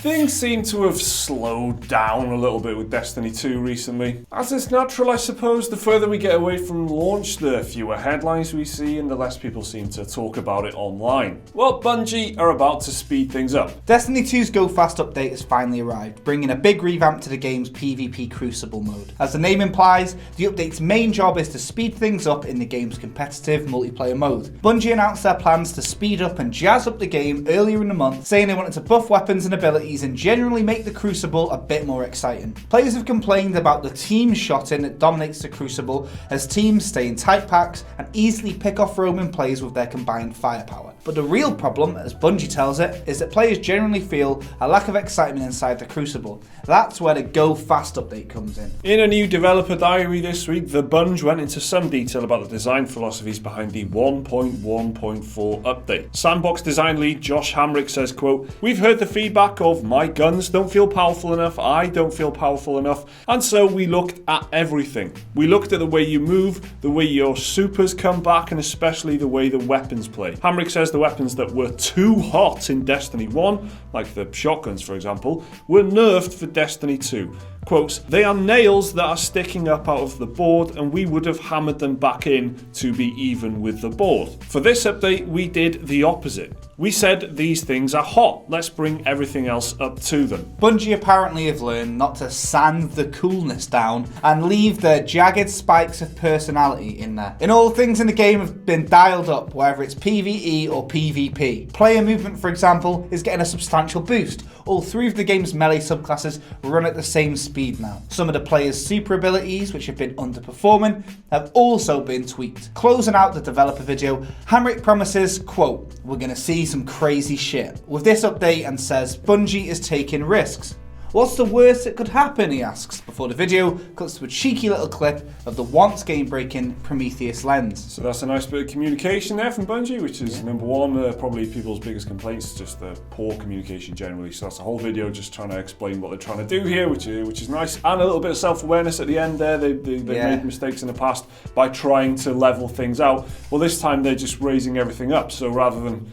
Things seem to have slowed down a little bit with Destiny 2 recently. As is natural, I suppose, the further we get away from launch, the fewer headlines we see and the less people seem to talk about it online. Well, Bungie are about to speed things up. Destiny 2's Go Fast update has finally arrived, bringing a big revamp to the game's PvP Crucible mode. As the name implies, the update's main job is to speed things up in the game's competitive multiplayer mode. Bungie announced their plans to speed up and jazz up the game earlier in the month, saying they wanted to buff weapons and abilities and generally make the Crucible a bit more exciting. Players have complained about the team shotting that dominates the Crucible, as teams stay in tight packs and easily pick off roaming players with their combined firepower. But the real problem, as Bungie tells it, is that players generally feel a lack of excitement inside the Crucible. That's where the Go Fast update comes in. In a new developer diary this week, the Bungie went into some detail about the design philosophies behind the 1.1.4 update. Sandbox design lead Josh Hamrick says, quote, "We've heard the feedback of my guns don't feel powerful enough, I don't feel powerful enough, and so we looked at everything. We looked at the way you move, the way your supers come back, and especially the way the weapons play." Hamrick says the weapons that were too hot in Destiny 1, like the shotguns for example, were nerfed for Destiny 2. Quotes, "They are nails that are sticking up out of the board and we would have hammered them back in to be even with the board. For this update, we did the opposite. We said these things are hot, let's bring everything else up to them." Bungie apparently have learned not to sand the coolness down and leave the jagged spikes of personality in there. In all, things in the game have been dialed up, whether it's PvE or PvP. Player movement, for example, is getting a substantial boost. All three of the game's melee subclasses run at the same speed now. Some of the players' super abilities, which have been underperforming, have also been tweaked. Closing out the developer video, Hamrick promises, quote, "We're gonna see some crazy shit" with this update, and says Bungie is taking risks. What's the worst that could happen, he asks, before the video cuts to a cheeky little clip of the once game-breaking Prometheus lens. So that's a nice bit of communication there from Bungie, which is number one, probably people's biggest complaints, just the poor communication generally. So that's the whole video just trying to explain what they're trying to do here, which is nice. And a little bit of self-awareness at the end there. They've made mistakes in the past by trying to level things out. Well, this time they're just raising everything up. So rather than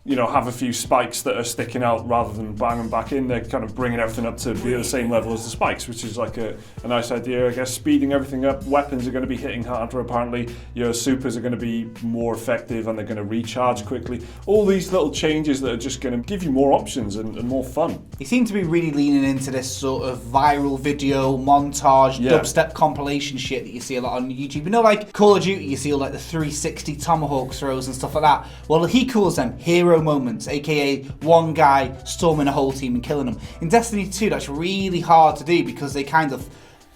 have a few spikes that are sticking out rather than bang them back in, they're kind of bringing everything up to be at the same level as the spikes, which is like a nice idea, I guess. Speeding everything up, weapons are going to be hitting harder apparently, your supers are going to be more effective and they're going to recharge quickly. All these little changes that are just going to give you more options and more fun. They seem to be really leaning into this sort of viral video montage, dubstep compilation shit that you see a lot on YouTube. Like Call of Duty, you see all like the 360 tomahawk throws and stuff like that. Well, he calls them hero moments, aka one guy storming a whole team and killing them. In Destiny 2, that's really hard to do because they kind of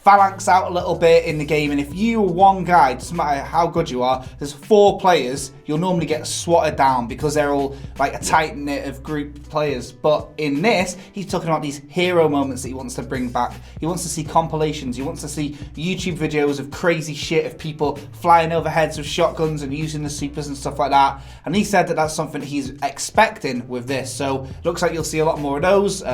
phalanx out a little bit in the game, and if you are one guy, doesn't matter how good you are, there's 4 players, you'll normally get swatted down because they're all like a tight knit of group players. But in this, he's talking about these hero moments that he wants to bring back. He wants to see compilations, he wants to see YouTube videos of crazy shit of people flying over heads with shotguns and using the supers and stuff like that. And he said that that's something he's expecting with this. So looks like you'll see a lot more of those.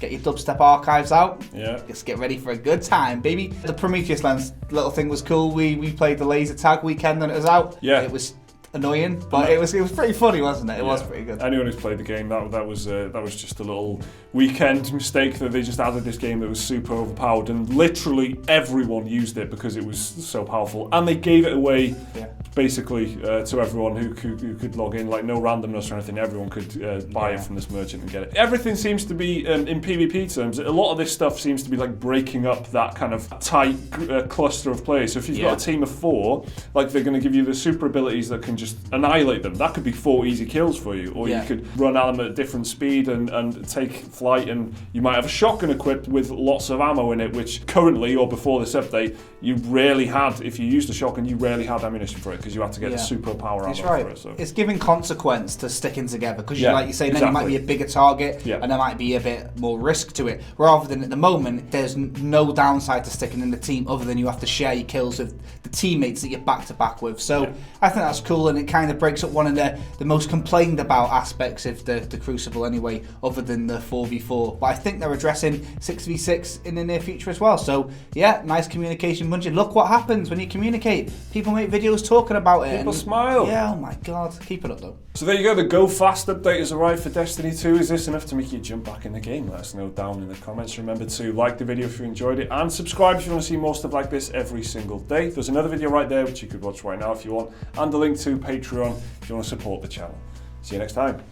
Get your dubstep archives out. Yeah. Just get ready for a good time, baby. The Prometheus lens little thing was cool. We played the laser tag weekend when it was out. Yeah. It was annoying, but it was pretty funny, wasn't it? It was pretty good. Anyone who's played the game, that was just a little weekend mistake that they just added this game that was super overpowered, and literally everyone used it because it was so powerful, and they gave it away basically to everyone who could log in, like no randomness or anything. Everyone could buy it from this merchant and get it. Everything seems to be in PvP terms. A lot of this stuff seems to be like breaking up that kind of tight cluster of players. So if you've got a team of 4, like they're going to give you the super abilities that can just annihilate them. That could be 4 easy kills for you, or you could run at them at a different speed and take flight, and you might have a shotgun equipped with lots of ammo in it, which currently or before this update you rarely had. If you used a shotgun, you rarely had ammunition for it because you had to get the super power ammo for it. So it's giving consequence to sticking together because like you say, then you might be a bigger target and there might be a bit more risk to it, rather than at the moment there's no downside to sticking in the team other than you have to share your kills with the teammates that you're back to back with. So I think that's cool. and it kind of breaks up one of the most complained about aspects of the Crucible anyway, other than the 4v4. But I think they're addressing 6v6 in the near future as well. So yeah, nice communication, Bungie. Look what happens when you communicate. People make videos talking about it. People smile. Yeah, oh my god. Keep it up though. So there you go, the Go Fast update has arrived for Destiny 2. Is this enough to make you jump back in the game? Let us know down in the comments. Remember to like the video if you enjoyed it, and subscribe if you want to see more stuff like this every single day. There's another video right there which you could watch right now if you want, and a link to Patreon if you want to support the channel. See you next time.